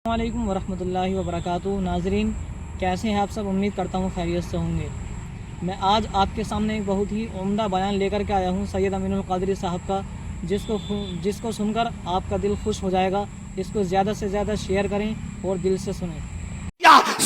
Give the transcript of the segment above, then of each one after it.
अस्सलाम वालेकुम वरहमतुल्लाहि वबरकातुहू। नाजरीन, कैसे हैं आप सब? उम्मीद करता हूँ खैरियत से होंगे। मैं आज आपके सामने एक बहुत ही उम्दा बयान लेकर के आया हूँ सैयद अमीनुल क़ादरी साहब का, जिसको सुनकर आपका दिल खुश हो जाएगा। इसको ज़्यादा से ज़्यादा शेयर करें और दिल से सुनें।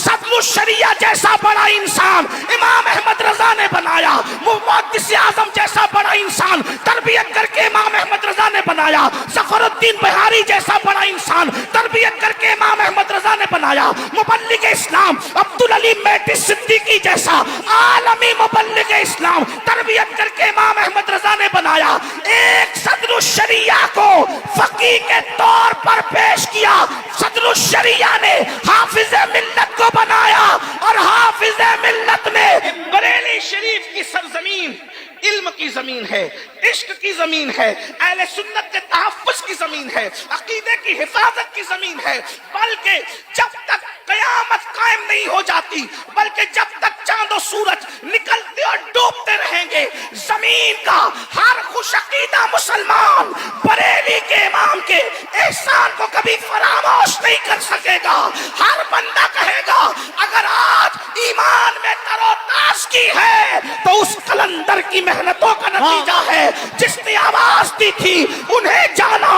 सदमुश शरिया जैसा बड़ा इंसान इमाम अहमद रजा ने बनाया, मुहद्दिस आजम जैसा बड़ा इंसान तरबियत करके इमाम अहमद रजा ने बनाया, ज़फ़रुद्दीन बिहारी जैसा बड़ा इंसान तरबियत करके इमाम अहमद रजा ने बनाया, मुबल्लिग इस्लाम अब्दुल अली मेहदी सिद्दीकी जैसा आलमी मुबल्लिग इस्लाम तरबियत करके इमाम अहमद रजा ने बनाया। एक सदरुश शरिया को फकीह के तौर पर पेश किया। सदरुश शरिया ने हाफिज मिल्लत को बनाया और हाफिज मिल्लत ने बरेली शरीफ की सरजमीन इल्म की जमीन है, इश्क की जमीन है, अहले सुन्नत के तहफ्फुज़ की जमीन है, अकीदे की हिफाजत की जमीन है। बल्कि जब तक कयामत कायम नहीं हो जाती, बल्कि जब तक चांद और सूरज निकलते और डूबते रहेंगे, जमीन का हर खुश अकीदा मुसलमान बरेली के इमाम के एहसान को कभी फरामोश नहीं कर सकेगा। हर बंदा कहेगा अगर आज ईमान में तरोताज़गी है तो उस कलंदर की मेहनतों का नतीजा है। जिसने आवाज दी थी उन्हें जाना,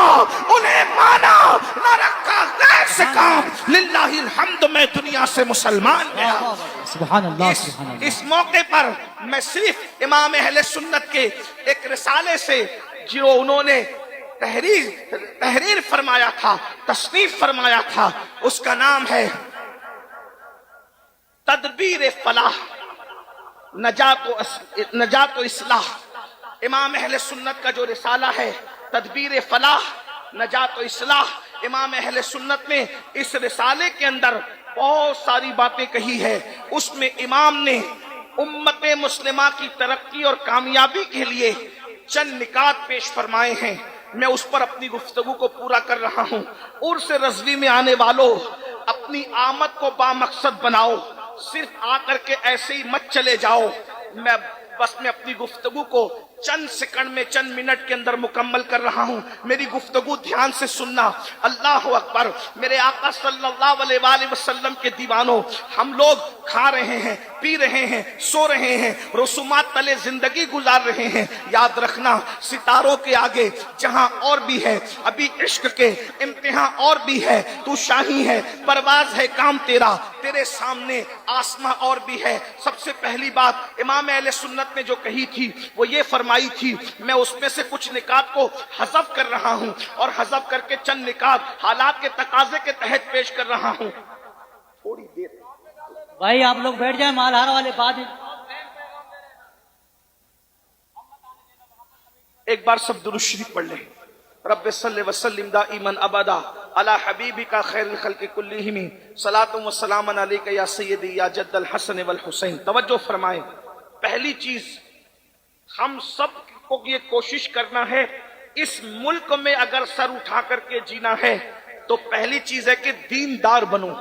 उन्हें माना, न रखा गैर से काम। लिल्लाहिल हम्द, मैं दुनिया से मुसलमान गया। सुभान अल्लाह, सुभान अल्लाह। इस मौके पर मैं सिर्फ इमाम अहले सुन्नत के एक रिसाले से जो उन्होंने तहरीर फरमाया था, तस्नीफ फरमाया था, उसका नाम है तदबीर फलाह नजात व इस्लाह। इमाम अहले सुन्नत का जो रिसाला है तदबीर फलाह नजात व इस्लाह, इमाम अहले सुन्नत ने इस रिसाले के अंदर बहुत सारी बातें कही है। उसमें इमाम ने उम्मत मुस्लिमा की तरक्की और कामयाबी के लिए चंद निकात पेश फरमाए हैं। मैं उस पर अपनी गुफ्तगू को पूरा कर रहा हूँ। उर्स रज़वी में आने वालों, अपनी आमद को बामकसद बनाओ, सिर्फ आकर के ऐसे ही मत चले जाओ। मैं अपनी गुफ्तगू को चंद सेकंड में, चंद मिनट के अंदर मुकम्मल कर रहा हूं। मेरी गुफ्तगू ध्यान से सुनना। अल्लाह अकबर। मेरे आका सल्लल्लाहु अलैहि वसल्लम के दीवानों, हम लोग खा रहे हैं, पी रहे हैं, सो रहे हैं, रसूमात तले जिंदगी गुजार रहे हैं। याद रखना, सितारों के आगे जहां और भी है, अभी इश्क के इम्तिहान और भी है। तू शाही है, परवाज है काम तेरा, तेरे सामने आसमां और भी है। सबसे पहली बात इमाम अहले सुन्नत ने जो कही थी वो ये फरमाई थी, मैं उसमें से कुछ निकात को हज़फ कर रहा हूं और हज़फ करके चंद निकात हालात के तकाजे के तहत पेश कर रहा हूं। थोड़ी देर भाई आप लोग बैठ जाए, मालहार वाले बाद। एक बार सब दुरूद शरीफ पढ़ लें। रब्बे सल्ले वसल्लिम दाइमन अबदा अला हबीबिका खैरुल खल्क़ि कुल्लिहिम सलातु व सलामन अलैका या सय्यदी या जद्दल हसन वल हुसैन। तवज्जो फरमाएं। पहली चीज हम सब को ये कोशिश करना है, इस मुल्क में अगर सर उठा करके जीना है तो पहली चीज है कि दीनदार बनो।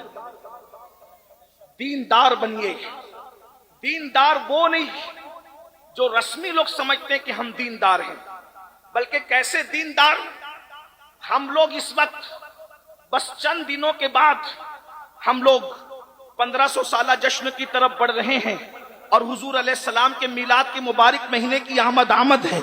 दीनदार बनिए। दीनदार वो नहीं जो रस्मी लोग समझते हैं कि हम दीनदार हैं, बल्कि कैसे दीनदार। हम लोग इस वक्त बस चंद दिनों के बाद हम लोग 1500 साला जश्न की तरफ बढ़ रहे हैं और हुजूर अलैहिस्सलाम के मिलाद के मुबारक महीने की आमद है,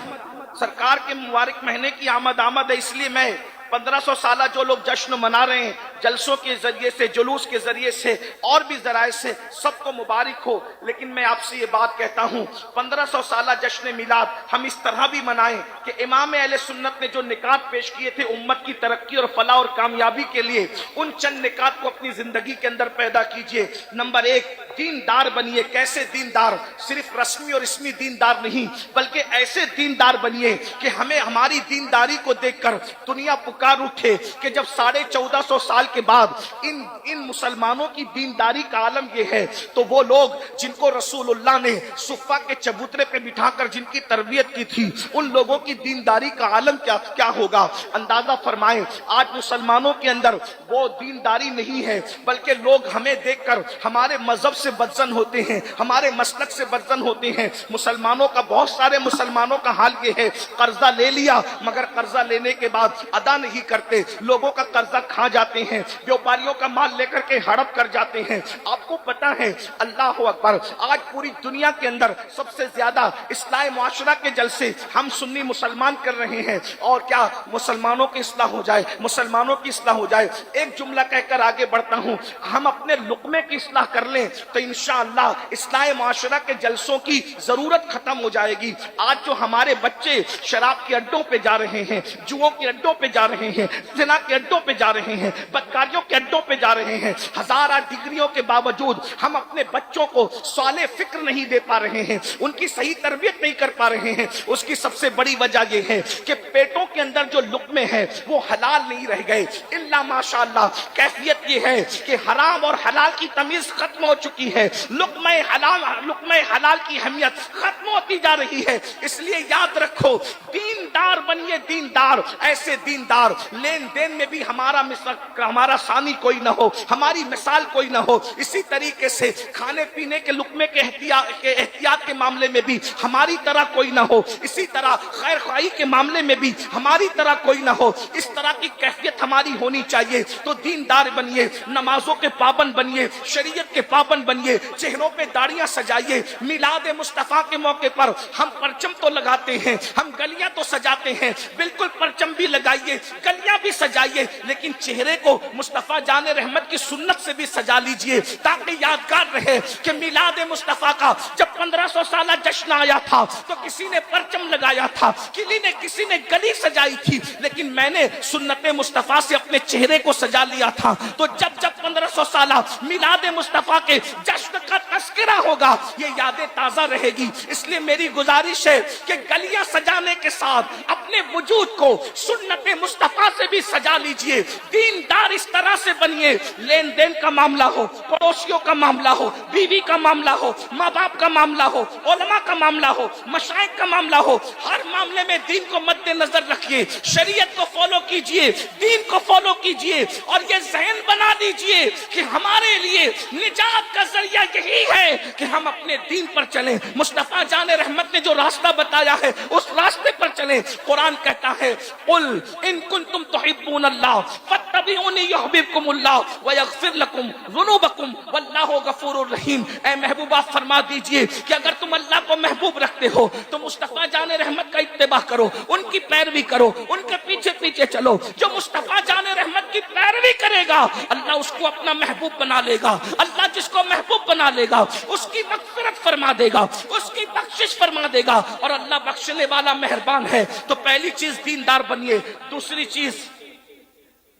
सरकार के मुबारक महीने की आमद है। इसलिए मैं 1500 साला जो लोग जश्न मना रहे हैं, जलसों के जरिए से, जुलूस के जरिए से और भी जराए से, सबको मुबारक हो। लेकिन मैं आपसे ये बात कहता हूँ, 1500 साला जश्न मिलाद हम इस तरह भी मनाएं कि इमाम अहले सुन्नत ने जो निकात पेश किए थे उम्मत की तरक्की और फलाह और कामयाबी के लिए, उन चंद निकात को अपनी जिंदगी के अंदर पैदा कीजिए। नंबर एक, दीनदार बनिए। कैसे दीनदार? सिर्फ रस्मी और इसमी दीनदार नहीं, बल्कि ऐसे दीनदार बनिए कि हमें हमारी दीनदारी को देखकर दुनिया पुकार उठे कि जब 1450 साल के बाद इन मुसलमानों की दीनदारी का आलम यह है, तो वो लोग जिनको रसूलुल्लाह ने सुफ़ा के चबूतरे पे बिठाकर जिनकी तरबियत की थी, उन लोगों की दीनदारी का आलम क्या होगा। अंदाजा फरमाएं, आज मुसलमानों के अंदर वो दीनदारी नहीं है, बल्कि लोग हमें देखकर हमारे मजहब से बदजन होते हैं, हमारे मसलक से बदजन होते हैं। मुसलमानों का, बहुत सारे मुसलमानों का हाल ये है, कर्जा ले लिया मगर कर्जा लेने के बाद अदा नहीं करते, लोगों का कर्जा खा जाते हैं। ہیں, व्यापारियों का माल लेकर के हड़प कर जाते हैं. आपको पता है, अल्लाह अकबर, आज पूरी दुनिया के अंदर सबसे ज्यादा इस्लाह मुआशरा के जलसे हम सुन्नी मुसलमान कर रहे हैं. और क्या मुसलमानों की इस्लाह हो जाए, मुसलमानों की इस्लाह हो जाए. एक जुमला कहकर आगे बढ़ता हूं, हम अपने लुकमे की इस्लाह कर लें तो इंशाअल्लाह इस्लाह मुआशरा के जलसों की जरूरत खत्म हो जाएगी. आज जो हमारे बच्चे शराब के अड्डों पे जा रहे हैं, जुओं के अड्डों पे जा रहे हैं, जिना के अड्डों पे जा रहे हैं, बदकारियों के अड्डों पे जा रहे हैं, हजारों डिग्रियों के बावजूद हम अपने बच्चों को साले फिक्र नहीं दे पा रहे हैं, उनकी सही तरबियत नहीं कर पा रहे हैं. उसकी सबसे बड़ी वजह यह है कि पेटों के अंदर जो लुकमे हैं वो हलाल नहीं रह गए. इल्ला माशाअल्लाह कैफियत ये है कि हराम और हलाल की तमीज खत्म हो चुकी है. लुकमे हलाल की अहमियत खत्म होती जा रही है. इसलिए याद रखो, दीनदार बनिए, दीनदार. ऐसे दीनदार लेन देन में भी हमारा सानी कोई ना हो, हमारी मिसाल कोई ना हो. इसी तरीके से खाने पीने के लुकमे के एहतियात के मामले में भी हमारी तरह कोई ना हो. इसी तरह खैर ख्वाही के मामले में भी हमारी तरह कोई ना हो. इस तरह की कैफियत हमारी होनी चाहिए. तो दीनदार बनिए, नमाजों के पाबंद बनिए, शरीयत के पाबंद बनिए, चेहरों पे दाढ़ियां सजाइए. मिलाद मुस्तफा के मौके पर हम परचम तो लगाते हैं, हम गलियां तो सजाते हैं, बिल्कुल परचम भी लगाइए, गलियां भी सजाइए, लेकिन चेहरे को मुस्तफा जाने रहमत की सुन्नत से भी सजा लीजिए ताकि यादगार रहे कि मिलाद मुस्तफा का जब 1500 साल जश्न आया था तो किसी ने परचम लगाया था, किसी ने गली सजाई थी, लेकिन मैंने सुन्नत मुस्तफा से अपने चेहरे को सजा लिया था. तो जब 1500 साल मिलाद मुस्तफा के जश्न का तस्करा होगा, ये यादें ताजा रहेगी. इसलिए मेरी गुजारिश है कि गलियां सजाने के साथ अपने वजूद को सुन्नत मुस्तफा से भी सजा लीजिए. दीनदार इस तरह से बनिए, लेन देन का मामला हो, पड़ोसियों का मामला हो, बीवी का मामला हो, माँ बाप का मामला हो, उलमा का मामला हो, मशाइख का मामला हो, हर मामले में दीन को मद्देनजर रखिए, शरीयत को फॉलो कीजिए, दीन को फॉलो कीजिए. और ये ज़हन बना लीजिए कि हमारे लिए निजात का जरिया यही है कि हम अपने दीन पर चलें. मुस्तफा जाने रहमत ने जो रास्ता बताया है उस रास्ते पर चलें. कुरान कहता है, कुल इन कुंतुम तुहिब्बूनल्लाह फत्तबिऊनी युहब्बुकुमुल्लाह व यगफिर लकुम ज़ुनूबकुम वल्लाहु गफूरुर रहीम. ऐ महबूबा फरमा दीजिए कि अगर तुम अल्लाह को महबूब रखते हो तो मुस्तफा जाने रहमत का इत्तिबा करो, उनकी पैरवी करो, उनके पीछे पीछे चलो. जो मुस्तफा जाने रहमत की पैरवी करेगा अल्लाह उसको अपना महबूब बना लेगा. अल्लाह जिसको महबूब बना लेगा उसकी मग़फ़िरत फरमा देगा, उसकी बख्शिश फरमा देगा. और अल्लाह बख्शने वाला मेहरबान है. तो पहली चीज दीनदार बनिए. दूसरी चीज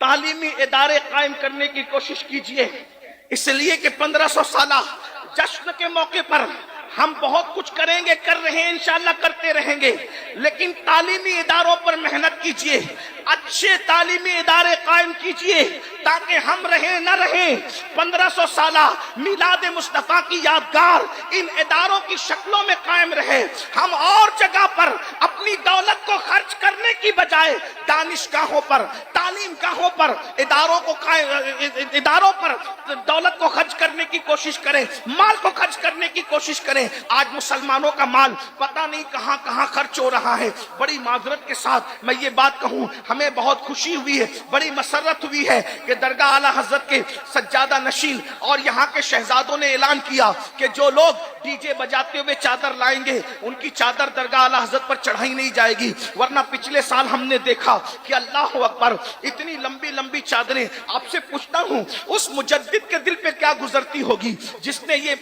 तालीमी इदारे कायम करने की कोशिश कीजिए. इसलिए कि 1500 साल जश्न के मौके पर हम बहुत कुछ करेंगे, कर रहे हैं, इंशाअल्लाह करते रहेंगे, लेकिन तालीमी इदारों पर मेहनत कीजिए. अच्छे तालीमी इदारे कायम कीजिए ताकि हम रहे न रहे 1500 साल मिलाद मुस्तफा की यादगार इन इदारों की शक्लों में कायम रहे. हम और जगह पर अपनी दौलत को खर्च करने की बजाय दानिशगाहों पर, तालीमगाहों पर, इदारों पर दौलत को खर्च करने की कोशिश करें, माल को खर्च करने की कोशिश करें. आज मुसलमानों का माल पता नहीं कहां कहां खर्च हो रहा है. बड़ी माजरत के साथ मैं ये बात कहूं, हमें बहुत खुशी हुई है, बड़ी मसरत हुई है कि दरगाह आला हजरत के सज्जादा नशीन और यहाँ के शहजादों ने ऐलान किया कि जो लोग डीजे बजाते हुए चादर लाएंगे उनकी चादर दरगाह आला हजरत पर चढ़ाई नहीं जाएगी. वरना पिछले साल हमने देखा कि अल्लाह अकबर, इतनी लंबी लंबी चादरें. आपसे पूछता हूँ, उस मुजद्दिद के दिल पे क्या गुजरती होगी जिसने ये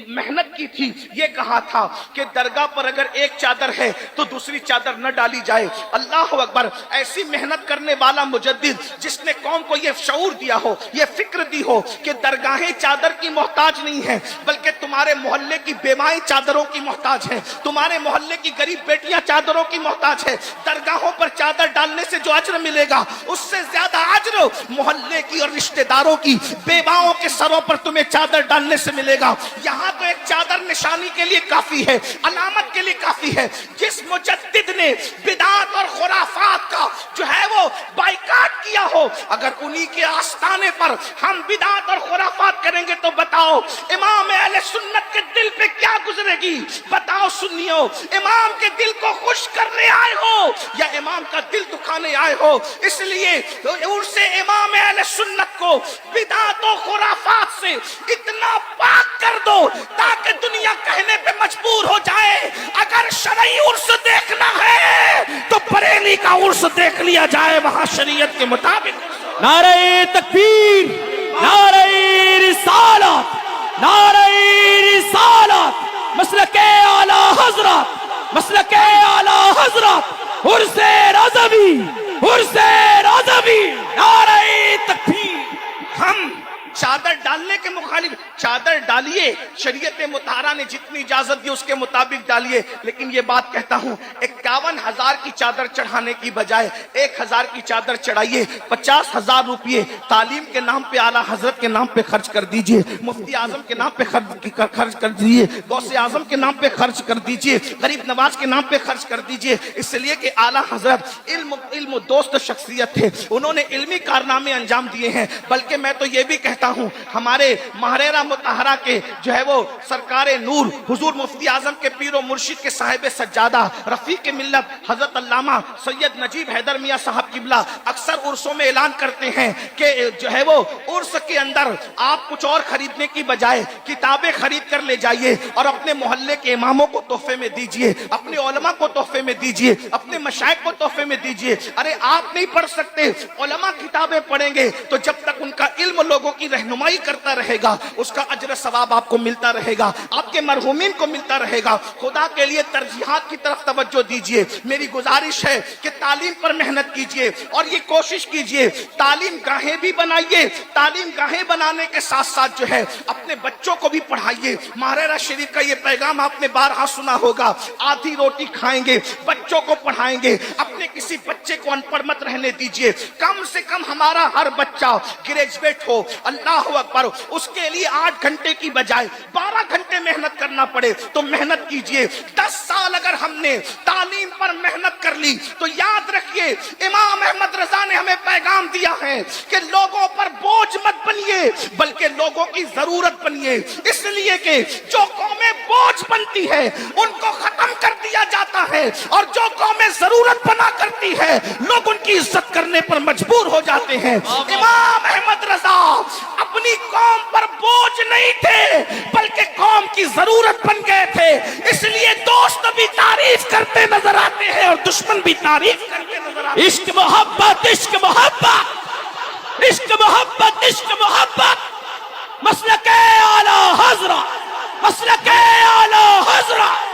मेहनत की थी, ये कहा था कि दरगाह पर अगर एक चादर है तो दूसरी चादर न डाली जाए. अल्लाह अकबर, ऐसी मेहनत करने वाला मुजद्दिद जिसने कौम को ये शऊर दिया हो, ये फिक्र दी हो कि दरगाहें चादर की मोहताज नहीं है, बल्कि तुम्हारे मोहल्ले की बेमाई चादरों की मोहताज है, तुम्हारे मोहल्ले की गरीब बेटियां चादरों की मोहताज है. दरगाहों पर चादर डालने से जो अजर मिलेगा उससे ज्यादा अजर मोहल्ले की और रिश्तेदारों की बेवाओं के सरों पर तुम्हें चादर डालने से मिलेगा. यहाँ तो ایک چادر نشانی کے لیے کافی ہے, علامت کے لیے کافی ہے. جس مجدد نے بدعات اور خرافات کا جو ہے وہ بائیکاٹ کیا ہو, اگر انہی کے آستانے پر ہم بدعات اور خرافات کریں گے تو بتاؤ امام اہل سنت کے دل پہ کیا گزرے گی؟ بتاؤ سنیو, امام کے دل کو خوش کرنے آئے ہو یا امام کا دل دکھانے آئے ہو؟ اس لیے عرس امام اہل سنت کو بدعات و خرافات سے اتنا پاک کر دو تاکہ دنیا کہنے پہ مجبور ہو جائے اگر شرعی عرس دیکھنا ہے تو بریلی کا عرس دیکھ لیا جائے, وہاں شریعت کے مطابق. نعرہ تکبیر, نعرہ رسالت, نعرہ رسالت, مسلک اعلی حضرت, مسلک اعلی حضرت, عرس رضوی, عرس رضوی, نعرہ تکبیر. ہم چادر ڈالنے کے مخالف, چادر ڈالیے, شریعت مطہرہ نے جتنی اجازت دی اس کے مطابق ڈالیے, لیکن یہ بات کہتا ہوں 51,000 کی چادر چڑھانے کی بجائے 1,000 کی چادر چڑھائیے. 50,000 روپیے تعلیم کے نام پہ اعلیٰ حضرت کے نام پہ خرچ کر دیجئے, مفتی اعظم کے نام پہ خرچ کر دیجئے, غوث اعظم کے نام پہ خرچ کر دیجئے, غریب نواز کے نام پہ خرچ کر دیجئے. اس لیے کہ اعلیٰ حضرت علم دوست شخصیت تھے, انہوں نے علمی کارنامے انجام دیے ہیں. بلکہ میں تو یہ بھی کہتا ہوں ہمارے ماہرہ مطہرہ کے جو ہے وہ سرکار نور حضور مفتی اعظم کے پیر و مرشد کے صاحب سجادہ رفیق ملت حضرت علامہ سید نجیب حیدر میاں صاحب قبلہ اکثر عرسوں میں اعلان کرتے ہیں کہ جو ہے وہ عرس کے اندر آپ کچھ اور خریدنے کی بجائے کتابیں خرید کر لے جائیے اور اپنے محلے کے اماموں کو تحفے میں دیجئے, اپنے علماء کو تحفے میں دیجئے, اپنے مشائخ کو تحفے میں دیجئے. ارے آپ نہیں پڑھ سکتے, علماء کتابیں پڑھیں گے تو جب تک ان کا علم لوگوں کی رہنمائی کرتا رہے گا اس کا اجر ثواب آپ کو ملتا رہے گا, آپ کے مرحومین کو ملتا رہے گا. خدا کے لیے ترجیحات کی طرف توجہ دیجئے. میری گزارش ہے کہ تعلیم پر محنت کیجئے اور یہ کوشش کیجئے تعلیم گاہیں بھی بنائیے, تعلیم گاہیں بنانے کے ساتھ ساتھ جو ہے اپنے بچوں کو بھی پڑھائیے. ماہرہ شریف کا یہ پیغام آپ نے بارہا سنا ہوگا, آدھی روٹی کھائیں گے بچوں کو پڑھائیں گے, اپنے کسی بچے کو ان پڑھ مت رہنے دیجئے. کم سے کم ہمارا ہر بچہ گریجویٹ ہو, اللہ اکبر, اس کے لیے 8 گھنٹے کی بجائے 12 گھنٹے محنت کرنا پڑے تو محنت کیجئے. 10 سال اگر ہم نے تعلیم پر محنت کر لی تو یاد رکھیے امام احمد رضا نے ہمیں پیغام دیا ہے کہ لوگوں پر بوجھ مت بنیے بلکہ لوگوں کی ضرورت بنیے. اس لیے کہ جو قومیں بوجھ بنتی ہے ان کو ختم کر دیا جاتا ہے اور جو قومیں ضرورت بنا کرتی ہے لوگ ان کی عزت کرنے پر مجبور ہو جاتے ہیں. امام احمد رضا اپنی قوم پر بوجھ نہیں تھے بلکہ قوم کی ضرورت بن گئے تھے. اس لیے دوست بھی تعریف کرتے نظر آتے ہیں اور دشمن بھی تعریف کرتے نظر آتے ہیں. عشق محبت, عشق محبت, عشق محبت, عشق محبت, مسلک اعلی حضرت, مسلک اعلی حضرت.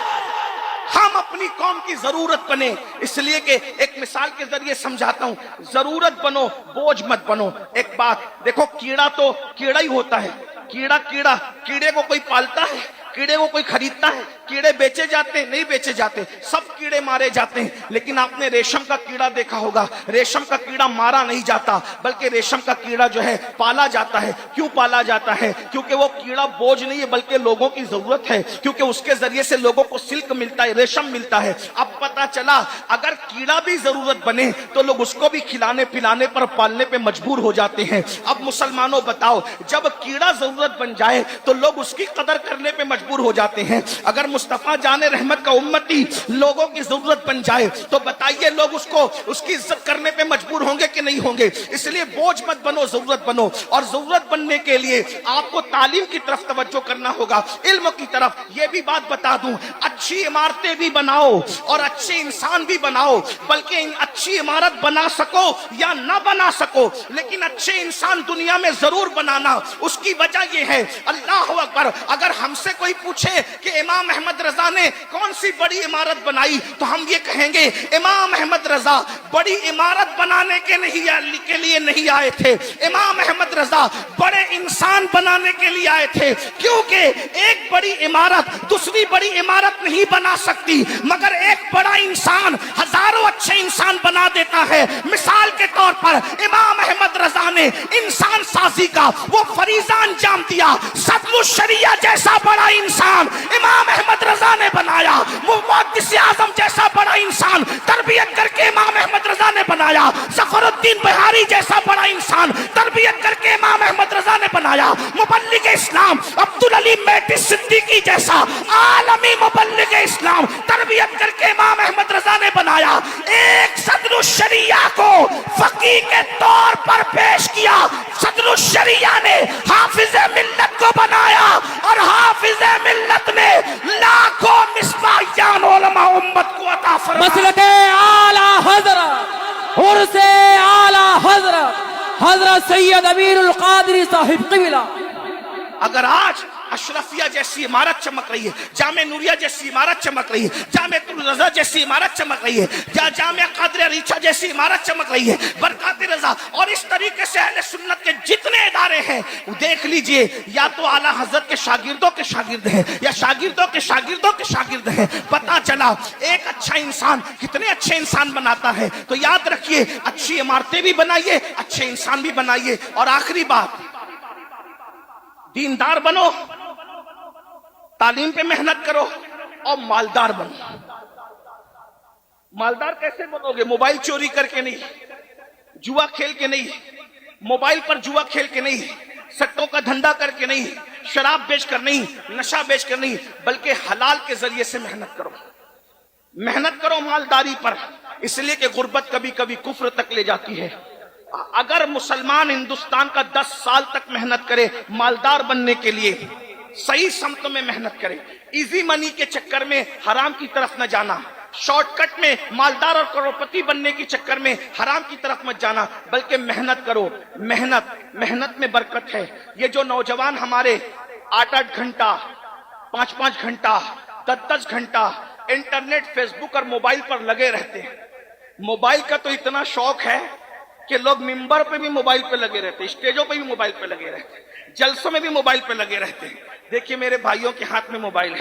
ہم اپنی قوم کی ضرورت بنے. اس لیے کہ ایک مثال کے ذریعے سمجھاتا ہوں, ضرورت بنو بوجھ مت بنو. ایک بات دیکھو, کیڑا تو کیڑا ہی ہوتا ہے, کیڑے کو کوئی پالتا ہے, کیڑے کو کوئی خریدتا ہے؟ کیڑے بیچے جاتے ہیں؟ نہیں بیچے جاتے, سب کیڑے مارے جاتے ہیں. لیکن آپ نے ریشم کا کیڑا دیکھا ہوگا, ریشم کا کیڑا مارا نہیں جاتا بلکہ ریشم کا کیڑا جو ہے پالا جاتا ہے. کیوں پالا جاتا ہے؟ کیونکہ وہ کیڑا بوجھ نہیں ہے بلکہ لوگوں کی ضرورت ہے, کیونکہ اس کے ذریعے سے لوگوں کو سلک ملتا ہے, ریشم ملتا ہے. اب پتا چلا اگر کیڑا بھی ضرورت بنے تو لوگ اس کو بھی کھلانے پلانے پر پالنے پہ مجبور ہو جاتے ہیں. اب مسلمانوں بتاؤ, جب کیڑا ضرورت بن جائے تو لوگ اس کی قدر کرنے پہ مجبور ہو جاتے ہیں. اگر مصطفیٰ جان رحمت کا امتی لوگوں کی ضرورت بن جائے تو بتائیے لوگ اس کی عزت کرنے پہ مجبور ہوں گے کہ نہیں ہوں گے؟ اس لیے بوجھ مت بنو, ضرورت بنو. اور ضرورت بننے کے لیے آپ کو تعلیم کی طرف توجہ کرنا ہوگا, علم کی طرف. یہ بھی بات بتا دوں, اچھی عمارتیں بھی بناؤ اور اچھے انسان بھی بناؤ, بلکہ اچھی عمارت بنا سکو یا نہ بنا سکو لیکن اچھے انسان دنیا میں ضرور بنانا. اس کی وجہ یہ ہے, اللہ اکبر, اگر ہم سے کوئی پوچھے کہ امام احمد رضا نے کون سی بڑی عمارت بنائی تو ہم یہ کہیں گے امام احمد رضا بڑی عمارت بنانے کے لیے نہیں آئے تھے, امام احمد رضا بڑے انسان بنانے کے لیے آئے تھے. کیونکہ ایک بڑی عمارت دوسری بڑی عمارت نہیں بنا سکتی، مگر ایک بڑا انسان ہزاروں اچھے انسان بنا دیتا ہے۔ مثال کے طور پر امام احمد رضا نے انسان سازی کا وہ فریضہ انجام دیا، صدر الشریعہ جیسا بڑا انسان امام احمد رضا نے بنایا، وہ محدث اعظم جیسا بڑا انسان تربیت کر کے امام احمد رضا نے بنایا، ظفر الدین بہاری جیسا بڑا انسان تربیت کر کے امام احمد رضا نے بنایا، مبلغ اسلام عبدالعلی میٹی صدیقی جیسا عالمی مبلغ اسلام تربیت کر کے امام احمد رضا نے بنایا۔ ایک صدر الشریعہ کو فقیہ کے طور پر پیش کیا، صدر الشریعہ نے حافظ ملت کو بنایا، اور حافظ ملت نے لاکھوں مصباحیان علماء امت کو عطا فرمایا۔ مسلک اعلی حضرت عرس اعلی حضرت سید امیر القادری صاحب قبلہ۔ اگر آج اشرفیہ جیسی عمارت چمک رہی ہے، جامع نوریہ جیسی عمارت چمک رہی ہے، جامع الرضا جیسی عمارت چمک رہی ہے، جامع قادریہ ریچھا جیسی عمارت چمک رہی ہے، برکات رضا، اور اس طریقے سے اہل سنت کے جتنے ادارے ہیں وہ دیکھ لیجئے، یا تو اعلیٰ حضرت کے شاگردوں کے شاگرد ہیں یا شاگردوں کے شاگردوں کے شاگرد ہیں۔ پتہ چلا ایک اچھا انسان کتنے اچھے انسان بناتا ہے۔ تو یاد رکھیے، اچھی عمارتیں بھی بنائیے، اچھے انسان بھی بنائیے۔ اور آخری بات، دیندار بنو، تعلیم پہ محنت کرو، اور مالدار بنو۔ مالدار کیسے بنو گے؟ موبائل چوری کر کے نہیں، جوا کھیل کے نہیں، موبائل پر جوا کھیل کے نہیں، سٹوں کا دھندا کر کے نہیں، شراب بیچ کر نہیں، نشہ بیچ کر نہیں، بلکہ حلال کے ذریعے سے محنت کرو۔ محنت کرو مالداری پر، اس لیے کہ غربت کبھی کبھی کفر تک لے جاتی ہے۔ اگر مسلمان ہندوستان کا 10 سال تک محنت کرے مالدار بننے کے لیے، صحیح سمت میں محنت کرے، ایزی منی کے چکر میں حرام کی طرف نہ جانا، شارٹ کٹ میں مالدار اور کروڑپتی بننے کے چکر میں حرام کی طرف مت جانا، بلکہ محنت کرو۔ محنت میں برکت ہے۔ یہ جو نوجوان ہمارے 8-8 گھنٹہ 5-5 گھنٹہ 10-10 گھنٹہ انٹرنیٹ، فیس بک اور موبائل پر لگے رہتے ہیں، موبائل کا تو اتنا شوق ہے کہ لوگ ممبر پہ بھی موبائل پہ لگے رہتے ہیں، اسٹیجوں پہ بھی موبائل پہ لگے رہتے ہیں، جلسوں میں بھی موبائل پہ لگے رہتے ہیں۔ دیکھیے میرے بھائیوں کے ہاتھ میں موبائل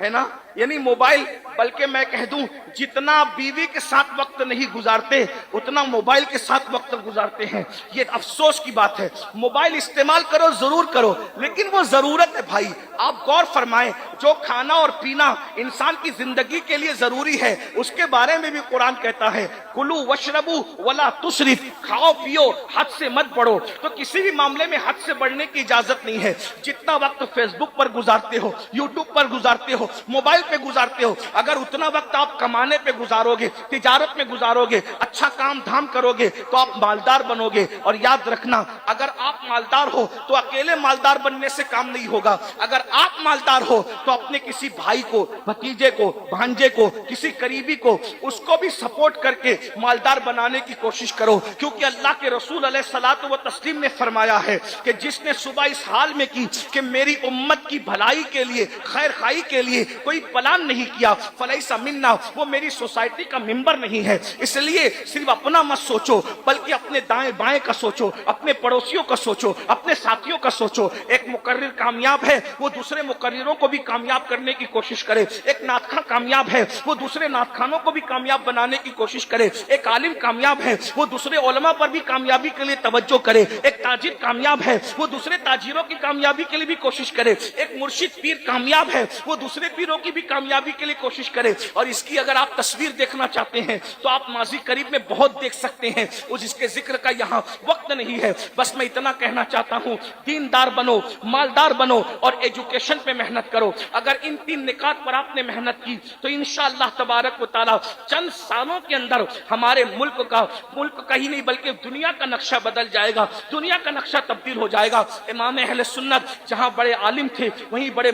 ہے نا، یعنی موبائل، بلکہ میں کہہ دوں جتنا بیوی کے ساتھ وقت نہیں گزارتے اتنا موبائل کے ساتھ وقت گزارتے ہیں۔ یہ افسوس کی بات ہے۔ موبائل استعمال کرو، ضرور کرو، لیکن وہ ضرورت ہے بھائی۔ آپ غور فرمائیں، جو کھانا اور پینا انسان کی زندگی کے لیے ضروری ہے، اس کے بارے میں بھی قرآن کہتا ہے کلو وشربو ولا تسرف، کھاؤ پیو، حد سے مت بڑھو۔ تو کسی بھی معاملے میں حد سے بڑھنے کی اجازت نہیں ہے۔ جتنا وقت فیس بک پر گزارتے ہو، یوٹیوب پر گزارتے ہو، موبائل پہ گزارتے ہو، اگر اتنا وقت آپ کمانے پہ گزارو گے، تجارت میں گزارو گے، اچھا کام دھام کرو گے، تو آپ مالدار بنو گے۔ اور یاد رکھنا، اگر آپ مالدار ہو تو اکیلے مالدار بننے سے کام نہیں ہوگا۔ اگر آپ مالدار ہو تو اپنے کسی بھائی کو، بھتیجے کو، بھانجے کو، کسی قریبی کو، اس کو بھی سپورٹ کر کے مالدار بنانے کی کوشش کرو، کیونکہ اللہ کے رسول علیہ الصلوۃ والتسلیم نے فرمایا ہے کہ جس نے صبح اس حال میں کی کہ میری امت کی بھلائی کے لیے، خیر خائی کے لیے کوئی پلان نہیں کیا، فلیس منا، وہ میری سوسائٹی کا ممبر نہیں ہے۔ اس لیے صرف اپنا مت سوچو، بلکہ اپنے دائیں بائیں کا سوچو، اپنے پڑوسیوں کا سوچو، اپنے ساتھیوں کا سوچو۔ ایک مقرر کامیاب ہے، وہ دوسرے مقرروں کو بھی کامیاب کرنے کی کوشش کرے۔ ایک نعت خواں کامیاب ہے، وہ دوسرے نعت خانوں کو بھی کامیاب بنانے کی کوشش کرے۔ ایک عالم کامیاب ہے، وہ دوسرے علماء پر بھی کامیابی کے لیے توجہ کرے۔ ایک تاجر کامیاب ہے، وہ دوسرے تاجروں کی کامیابی کے لیے بھی کوشش کرے۔ ایک مرشد پیر کامیاب ہے، وہ دوسرے پیروں کی بھی کامیابی کے لیے کوشش کرے۔ اور اس کی اگر آپ تصویر دیکھنا چاہتے ہیں تو آپ ماضی قریب میں بہت دیکھ سکتے ہیں، اس کے ذکر کا یہاں وقت نہیں ہے۔ بس میں اتنا کہنا چاہتا ہوں، دیندار بنو، مالدار بنو، اور ایجوکیشن پہ محنت کرو۔ اگر ان 3 نکات پر آپ نے محنت کی تو انشاءاللہ تبارک و تعالی چند سالوں کے اندر ہمارے ملک کا ہی نہیں بلکہ دنیا کا نقشہ بدل جائے گا، دنیا کا نقشہ تبدیل ہو جائے گا۔ امام اہل سنت جہاں بڑے عالم تھے، وہیں بڑے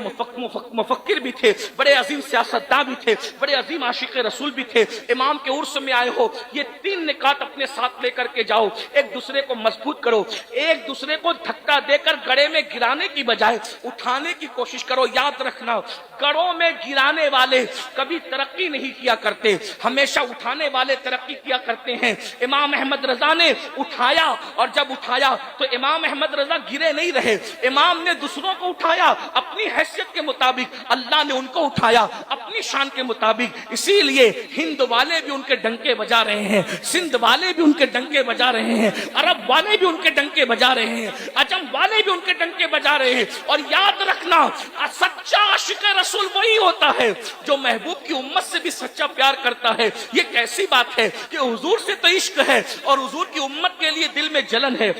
مفکر بھی تھے، بڑے عظیم سیاستداں بھی تھے، بڑے عظیم عاشق رسول بھی تھے۔ امام کے عرس میں آئے ہو، یہ 3 نکات اپنے ساتھ لے کر کے جاؤ۔ ایک دوسرے کو مضبوط کرو، ایک دوسرے کو دھکا دے کر گڑے میں گرانے کی بجائے اٹھانے की कोशिश करो। याद रखना, गढ़ों में गिराने वाले कभी तरक्की नहीं किया करते, हमेशा उठाने वाले तरक्की किया करते हैं। इमाम अहमद रजा ने उठाया, और जब उठाया तो इमाम अहमद रजा गिरे नहीं रहे, इमाम ने दूसरों को उठाया अपनी हैसियत के मुताबिक, अल्लाह ने उनको उठाया अपनी शान के मुताबिक। इसीलिए हिंद वाले भी उनके डंके बजा रहे हैं, सिंध वाले भी उनके डंके बजा रहे हैं, अरब वाले भी उनके डंके बजा रहे हैं, अजम वाले भी उनके डंके बजा रहे हैं। और याद रखना, सच्चा आशिक रसूल वही होता है जो महबूब की उम्मत से भी सच्चा प्यार करता है। ये कैसी बात है कि हुजूर से तो इश्क है और हुजूर की उम्मत के लिए दिल में जलन है,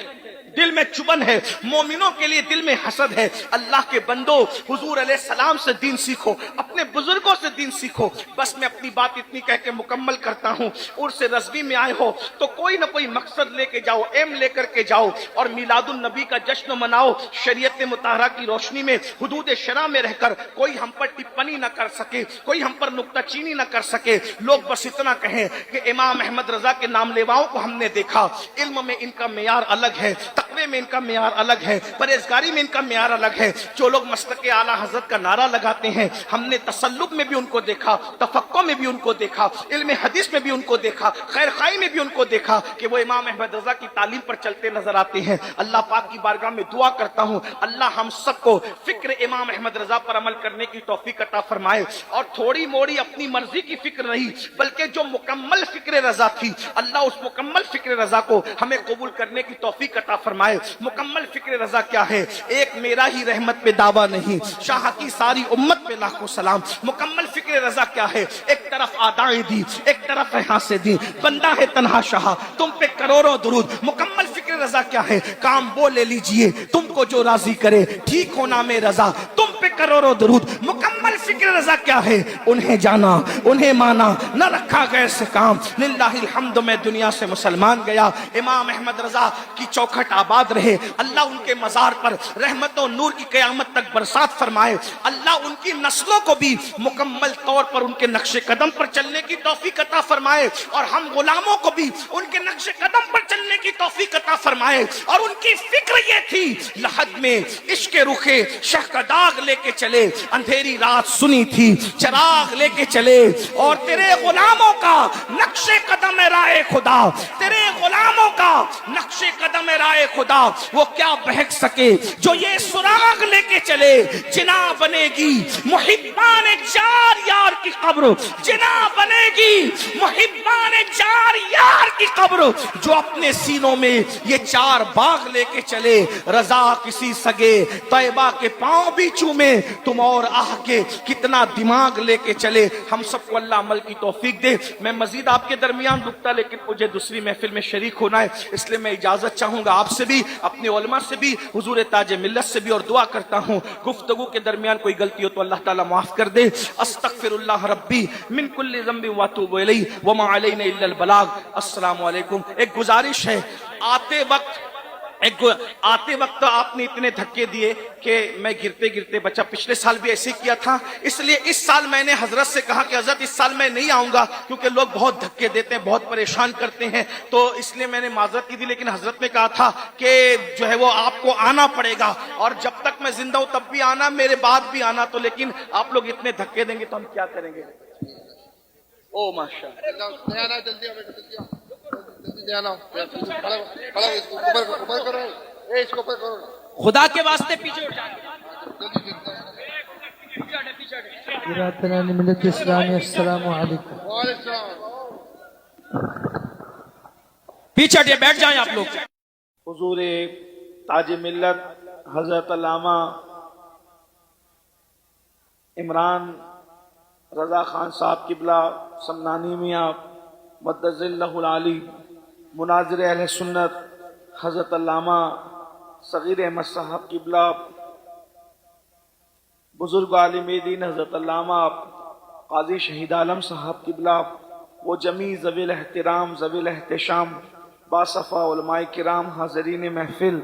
दिल में चुभन है, मोमिनों के लिए दिल में हसद है। अल्लाह के बंदो, हुजूर अलैहि सलाम से दीन सीखो, अपने बुजुर्गों से दीन सीखो। बस मैं अपनी बात इतनी कह के मुकम्मल करता हूँ। उर्स रज़वी में आए हो तो कोई ना कोई मकसद लेके जाओ, एम लेकर के जाओ, और मिलादुन नबी का जश्न मनाओ। शरीयत मुताहरा की रोशनी में, हुदूद शरा में रहकर कोई हम पर टिप्पणी न कर सके, कोई हम पर नुक्ताचीनी न कर सके। लोग बस इतना कहें कि इमाम अहमद रजा के नाम लेवाओं को हमने देखा, इल्म में इनका मेयार अलग है, तक़वे में इनका मेयार अलग है, परहेजगारी में इनका मेयार अलग है। जो लोग मस्तके आला हजरत का नारा लगाते हैं, हमने तसल्लुब में भी उनको देखा, तफक्को में भी उनको देखा, इल्म हदीस में भी उनको देखा, खैर खाई में भी उनको देखा कि वो इमाम अहमद रजा की तालीम पर चलते नजर आते हैं। अल्लाह पाक की बारगाह में दुआ करता हूँ, अल्लाह हम सबको फिक्र इमाम अहमद रजा पर अमल करने की तौफीक अता फरमाए। और थोड़ी मोड़ी अपनी मर्जी की फिक्र नहीं, बल्कि जो मुकम्मल फिक्र रजा थी, अल्लाह उस मुकम्मल फिक्र रजा को हमें कबूल करने की तौफीक अता फरमाए। मुकम्मल फिक्र रजा क्या है? एक मेरा ही रहमत पे दावा नहीं, शाह की सारी उम्मत पे लाखों सलाम। मुकम्मल फिक्र रजा क्या है? एक तरफ आदाएं दी, एक तरफ हासे दी, बंदा है तन्हा शाह, तुम पे करोड़ों दुरूद। मुकम्मल फिक्र रजा क्या है? काम वो ले लीजिए तुमको जो राजी करे, ठीक होना में रजा, तुम पे करोड़ों दुरूद। मुकम्मल फिक्र रजा क्या है? उन्हें जाना, उन्हें माना, न रखा गैर से काम। लिल्लाहिल हम्द, मैं दुनिया से मुसलमान गया। इमाम अहमद रजा की चौखट आबाद रहे, अल्लाह उनके मजार पर रहमत और नूर की कयामत तक बरसात फरमाए। अल्लाह उनकी नस्लों को भी मुकम्मल तौर पर उनके नक्शे कदम पर चलने की तौफीक अता फरमाए, और हम गुलामों को भी उनके नक्शे कदम पर चलने की तौफीक अता फरमाए। और उनकी फिक्र ये थी, लहद में इश्क रुखे शह का दाग लेके चले, अंधेरी रात सुनी थी चराग लेके चले, और तेरे गुलामों का नक्शे कदम राय खुदा, तेरे गुलामों का नक्शे कदम राय खुदा, वो क्या बहक सके जो ये सुराग लेके चले। जिना बनेगी मुहिब्बान जार यार की कब्र, जिना बनेगी मुहिब्बान जार यार की कब्र, जो अपने सीनों में ये चार बाग लेके चले। रजा किसी सगे तैयबा के पांव भी चूमे, तुम और आह के कितना दिमाग लेके चले। हम सबको अल्लाह अमल की तौफीक दे। मैं मजीद आपके दरमियान रुकता, लेकिन मुझे दूसरी महफिल में शरीक होना है, इसलिए मैं इजाजत चाहूंगा आपसे भी, अपने उलमा से भी, हुजूर ताज मिल्लत से भी, और दुआ करता हूँ गुफ्तगू के दरमियान कोई गलती हो तो अल्लाह ताला माफ कर दे। अस्तगफिरुल्लाह रब्बी मिन कुल्लि ज़ंबि व अतूबु इलैहि व मा अलैना इल्ला अल बलाग। अस्सलामु अलैकुम। एक गुजारिश है, आते वक्त आपने इतने धक्के दिए कि मैं गिरते गिरते बचा। पिछले साल भी ऐसे किया था, इसलिए इस साल मैंने हजरत से कहा कि हजरत इस साल मैं नहीं आऊंगा, क्योंकि लोग बहुत धक्के देते हैं, बहुत परेशान करते हैं, तो इसलिए मैंने माजरत की थी। लेकिन हजरत ने कहा था कि जो है वो आपको आना पड़ेगा, और जब तक मैं जिंदा हूं तब भी आना, मेरे बाद भी आना। तो लेकिन आप लोग इतने धक्के देंगे तो हम क्या करेंगे? ओ माशाअल्लाह, खुदा के वास्ते पीछे उठ जाए। पीछे हटिए, बैठ जाएं आप लोग। हुजूर ताज मिल्लत हजरत अल्लामा इमरान रजा खान साहब किबला समनानी मियां मद्दज़िल्लहुल आली, मुनाज़िर अहले सुन्नत हजरत अल्लामा सगीर अहमद साहब किबला, बुजुर्ग आलिम दीन हजरत अल्लामा काजी शहीद आलम साहब किबला, वो जमी ज़विल एहतराम ज़विल एहतशाम बासफ़ा उलमाए किराम, हाज़रीन महफिल,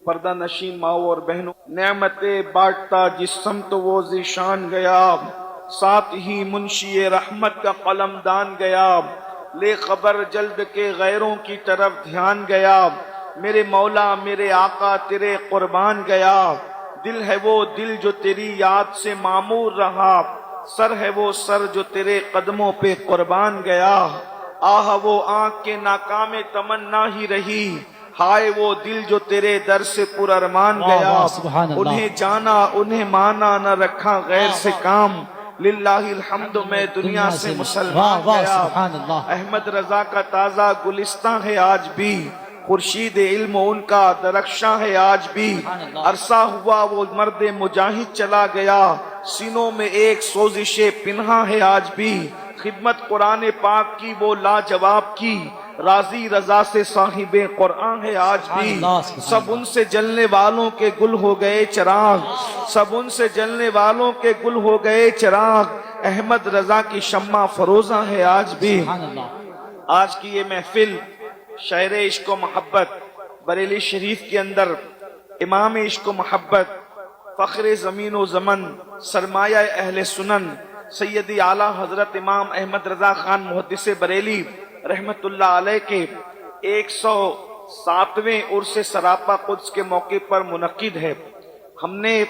पर्दा नशीन माओ और बहनों, नेमते बांटता जिस समत वो ज़ीशान गया, साथ ही मुंशी रहमत का कलमदान गया, ले खबर जल्द के गैरों की तरफ ध्यान गया, मेरे मौला मेरे आका तेरे कुर्बान गया, دل ہے وہ دل جو تیری یاد سے معمور رہا، سر ہے وہ سر جو تیرے قدموں پہ قربان گیا، آہ وہ آنکھ کے ناکام تمنا ہی رہی، ہائے وہ دل جو تیرے در سے پر ارمان واہ گیا، واہ، سبحان اللہ۔ انہیں جانا انہیں مانا نہ رکھا غیر سے کام، للہ الحمد میں دنیا سے مسلمان واہ واہ، گیا۔ سبحان اللہ۔ احمد رضا کا تازہ گلستان ہے آج بھی، خورشید علم ان کا درخشاں ہے آج بھی، عرصہ ہوا وہ مرد مجاہد چلا گیا، سینوں میں ایک سوزش پنہا ہے آج بھی، خدمت قرآن پاک کی وہ لاجواب کی، راضی رضا سے صاحب قرآن ہے آج بھی، سب ان سے جلنے والوں کے گل ہو گئے چراغ، سب ان سے جلنے والوں کے گل ہو گئے چراغ، احمد رضا کی شمع فروزاں ہے آج بھی۔ آج کی یہ محفل شاعر عشق و محبت بریلی شریف کے اندر امام عشق و محبت، فخر زمین و زمن، سرمایہ اہل سنن، سیدی اعلیٰ حضرت امام احمد رضا خان محدث بریلی رحمت اللہ علیہ کے 107ویں عرس سراپا قدس کے موقع پر منعقد ہے۔ ہم نے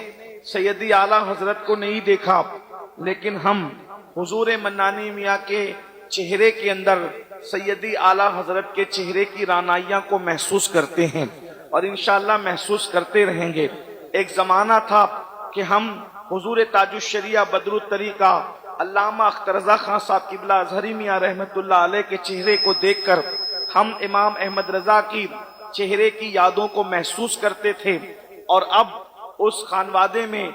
سیدی اعلیٰ حضرت کو نہیں دیکھا، لیکن ہم حضور منانی میاں کے چہرے کے اندر سیدی اعلیٰ حضرت کے چہرے کی رانائیاں کو محسوس کرتے ہیں اور انشاءاللہ محسوس کرتے رہیں گے۔ ایک زمانہ تھا کہ ہم حضور تاج الشریعہ بدر الطریقہ علامہ اختر رضا خان صاحب قبلہ اظہری میاں رحمت اللہ علیہ کے چہرے کو دیکھ کر ہم امام احمد رضا کی چہرے کی یادوں کو محسوس کرتے تھے، اور اب اس خانوادے میں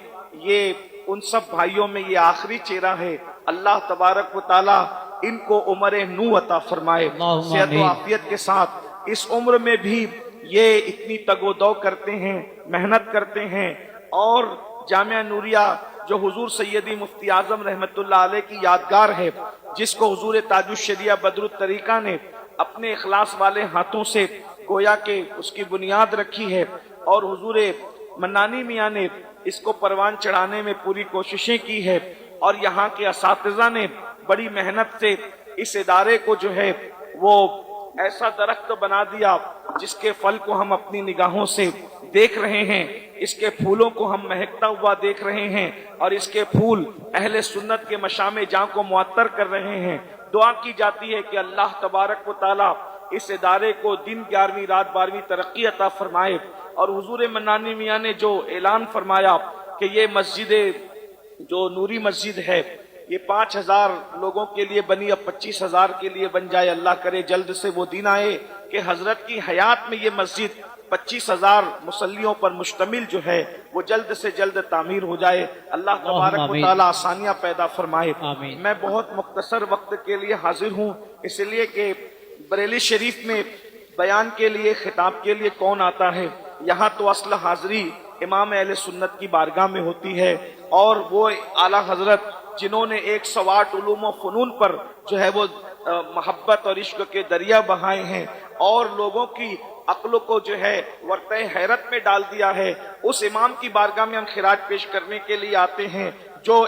یہ ان سب بھائیوں میں یہ آخری چہرہ ہے۔ اللہ تبارک و تعالی ان کو عمر نو عطا فرمائے، صحت و عافیت کے ساتھ اس عمر میں بھی یہ اتنی تگ و دو کرتے ہیں، محنت کرتے ہیں، اور جامعہ نوریہ جو حضور سیدی مفتی اعظم رحمت اللہ علیہ کی یادگار ہے، جس کو حضور تاج الشریعہ بدر الطریقہ نے اپنے اخلاص والے ہاتھوں سے گویا کہ اس کی بنیاد رکھی ہے، اور حضور منانی میاں نے اس کو پروان چڑھانے میں پوری کوششیں کی ہے، اور یہاں کے اساتذہ نے بڑی محنت سے اس ادارے کو جو ہے وہ ایسا درخت بنا دیا جس کے پھل کو ہم اپنی نگاہوں سے دیکھ رہے ہیں، اس کے پھولوں کو ہم مہکتا ہوا دیکھ رہے ہیں، اور اس کے پھول اہل سنت کے مشام جاں کو معطر کر رہے ہیں۔ دعا کی جاتی ہے کہ اللہ تبارک و تعالی اس ادارے کو دن 11ویں رات 12ویں ترقی عطا فرمائے، اور حضور منانی میاں نے جو اعلان فرمایا کہ یہ مسجد جو نوری مسجد ہے یہ 5000 لوگوں کے لیے بنی، اب 25,000 کے لیے بن جائے، اللہ کرے جلد سے وہ دن آئے کہ حضرت کی حیات میں یہ مسجد 25,000 مصلیوں پر مشتمل جو ہے وہ جلد سے جلد تعمیر ہو جائے۔ اللہ تبارک و تعالی آسانیاں پیدا فرمائے۔ میں بہت مختصر وقت کے لیے حاضر ہوں، اس لیے کہ بریلی شریف میں بیان کے لیے خطاب کے لیے کون آتا ہے؟ یہاں تو اصل حاضری امام اہل سنت کی بارگاہ میں ہوتی ہے، اور وہ اعلیٰ حضرت جنہوں نے 108 علوم و فنون پر جو ہے وہ محبت اور عشق کے دریا بہائے ہیں، اور لوگوں کی عقل کو جو ہے ورطہ حیرت میں ڈال دیا ہے، اس امام کی بارگاہ میں ہم خراج پیش کرنے کے لیے آتے ہیں، جو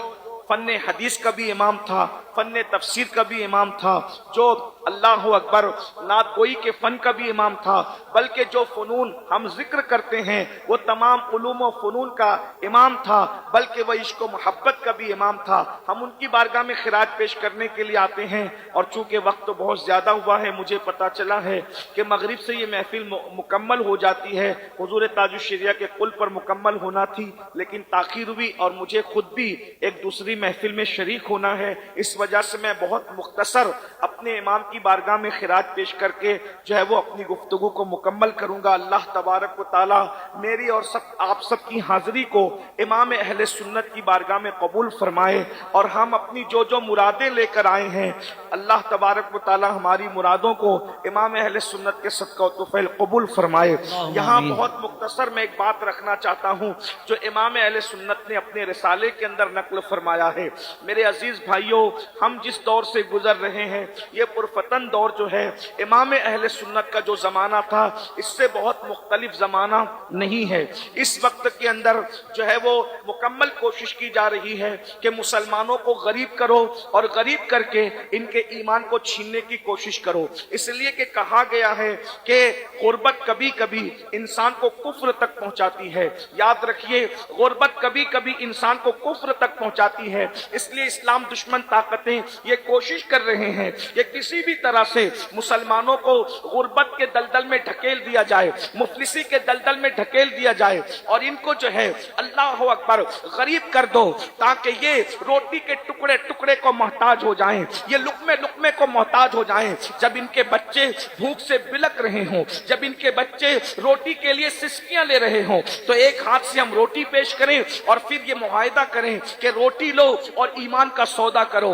فن حدیث کا بھی امام تھا، فن تفسیر کا بھی امام تھا، جو اللہ اکبر نعت گوئی کے فن کا بھی امام تھا، بلکہ جو فنون ہم ذکر کرتے ہیں وہ تمام علوم و فنون کا امام تھا، بلکہ وہ عشق و محبت کا بھی امام تھا۔ ہم ان کی بارگاہ میں خراج پیش کرنے کے لیے آتے ہیں، اور چونکہ وقت بہت زیادہ ہوا ہے، مجھے پتا چلا ہے کہ مغرب سے یہ محفل مکمل ہو جاتی ہے، حضور تاج الشریعہ کے قل پر مکمل ہونا تھی، لیکن تاخیر ہوئی، اور مجھے خود بھی ایک دوسری محفل میں شریک ہونا ہے، اس وجہ سے میں بہت مختصر اپنے امام کی بارگاہ میں خراج پیش کر کے جو ہے وہ اپنی گفتگو کو مکمل کروں گا۔ اللہ تبارک و تعالی میری اور آپ سب کی حاضری کو امام اہل سنت کی بارگاہ میں قبول فرمائے، اور ہم اپنی جو مرادیں لے کر آئے ہیں، اللہ تبارک و تعالی ہماری مرادوں کو امام اہل سنت کے صدقہ و طفیل قبول فرمائے۔ یہاں بہت مختصر میں ایک بات رکھنا چاہتا ہوں جو امام اہل سنت نے اپنے رسالے کے اندر نقل فرمایا गया है। मेरे अजीज भाइयों, हम जिस दौर से गुजर रहे हैं ये पुरफतन दौर जो है इमाम अहले सुन्नत का जो जमाना था इससे बहुत मुख्तलिफ जमाना नहीं है। इस वक्त के अंदर जो है वो मुकम्मल कोशिश की जा रही है कि मुसलमानों को गरीब करो और गरीब करके इनके ईमान को छीनने की कोशिश करो। इसलिए कि कहा गया है कि गुर्बत कभी कभी इंसान को कुफ्र तक पहुंचाती है। याद रखिए, गुर्बत कभी कभी इंसान को कुफ्र तक पहुंचाती है। इसलिए इस्लाम दुश्मन ताकतें ये कोशिश कर रहे हैं कि किसी भी तरह से मुसलमानों को गुर्बत के दलदल में ढकेल दिया जाए, मुफलिसी के दलदल में ढकेल दिया जाए और इनको जो है अल्लाह अकबर गरीब कर दो ताकि ये रोटी के टुकड़े टुकड़े को मोहताज हो जाएं, ये लुकमे लुकमे को मोहताज हो जाएं। जब इनके बच्चे भूख से बिलक रहे हों, जब इनके बच्चे रोटी के लिए सिसकियां ले रहे हों, तो एक हाथ से हम रोटी पेश करें और फिर ये मुआहिदा करें कि रोटी लो और ईमान का सौदा करो,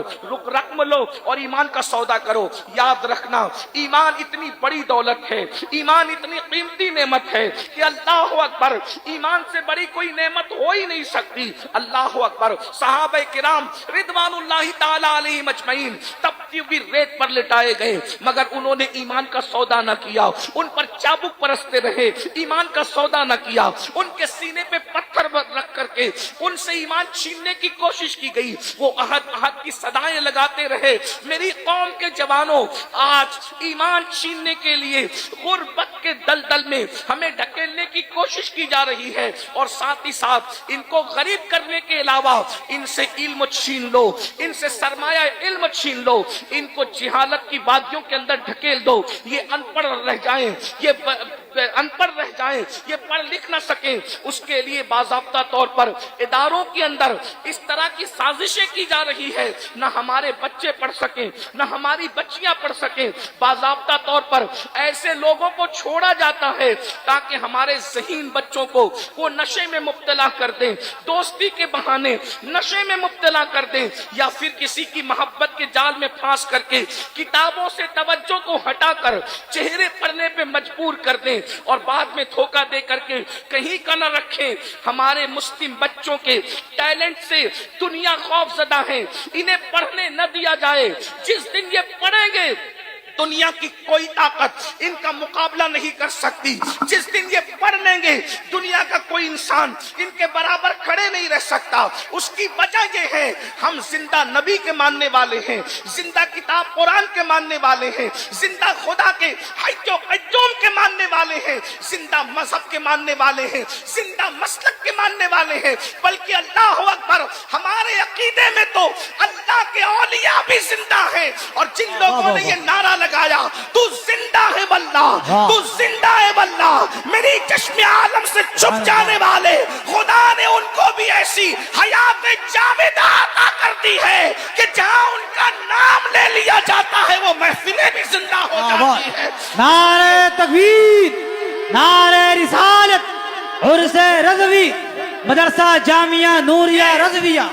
रकम लो और ईमान का सौदा करो। याद रखना, ईमान इतनी बड़ी दौलत है, ईमान इतनी कीमती नेमत है कि अल्लाह अकबर, ईमान से बड़ी कोई नेमत हो ही नहीं सकती। अल्लाह अकबर, सहाबा किराम रिदवानुल्लाहि ताला अलैहिम अजमईन तपती हुई रेत पर लिटाए गए मगर उन्होंने ईमान का सौदा न किया, उन पर चाबुक परसते रहे, ईमान का सौदा न किया, उनके सीने पे पत्थर रख करके उनसे ईमान छीनने की कोशिश की गई। वो अहद की सदाएं लगाते रहे। मेरी कौम के जवानों, आज ईमान छीनने के लिए गुर्बत के दलदल में हमें ढकेलने की कोशिश की जा रही है और साथ ही साथ इनको गरीब करने के अलावा इनसे इल्म छीन लो, इनसे सरमाया इल्म छीन लो, इनको जिहालत की वादियों के अंदर ढकेल दो। ये अनपढ़ रह जाएं, ये अनपढ़ रह जाएं, ये पढ़ लिख ना सके। उसके लिए बाज़ाब्ता तौर पर इदारों के अंदर इस तरह की साजिशें की जा रही है, न हमारे बच्चे पढ़ सके, न हमारी बच्चियां पढ़ सके। बाज़ाब्ता तौर पर ऐसे लोगों को छोड़ा जाता है ताकि हमारे ज़हीन बच्चों को वो नशे में मुब्तला कर दें, दोस्ती के बहाने नशे में मुब्तला कर दें या फिर किसी की मोहब्बत के जाल में फांस करके किताबों से तवज्जो को हटाकर चेहरे पढ़ने पे मजबूर कर दें और बाद में धोखा दे करके कहीं का न रखें। हमारे मुस्लिम बच्चों के टैलेंट से दुनिया खौफजदा है, इन्हें पढ़ने न दिया जाए। जिस दिन ये पढ़ेंगे दुनिया की कोई ताकत इनका मुकाबला नहीं कर सकती। जिस दिन ये पढ़ लेंगे दुनिया का कोई इंसान इनके बराबर खड़े नहीं रह सकता। उसकी वजह ये है, हम जिंदा नबी के मानने वाले हैं, जिंदा किताब कुरान के मानने वाले हैं, जिंदा खुदा के हय्यो कय्यूम के मानने वाले हैं, जिंदा मजहब के मानने वाले हैं, जिंदा मसलक के मानने वाले हैं। बल्कि अल्लाह अकबर, हमारे अकीदे में तो अल्लाह के औलिया भी जिंदा है। और जिन लोगों ने ये नारा लगाया, तू जिंदा है वल्लाह, तू जिंदा है वल्लाह, मेरी चश्मे आलम से छुप जाने वाले खुदा ने उनको भी ऐसी हयात जावेदा अता कर दी है कि जहां उनका नाम ले लिया जाता है वो महफिलें भी जिंदा हो जाती है। नारे तकबीर, नारे रिसालत, उर्से रज़वी, मदरसा जामिया नूरिया रज़विया।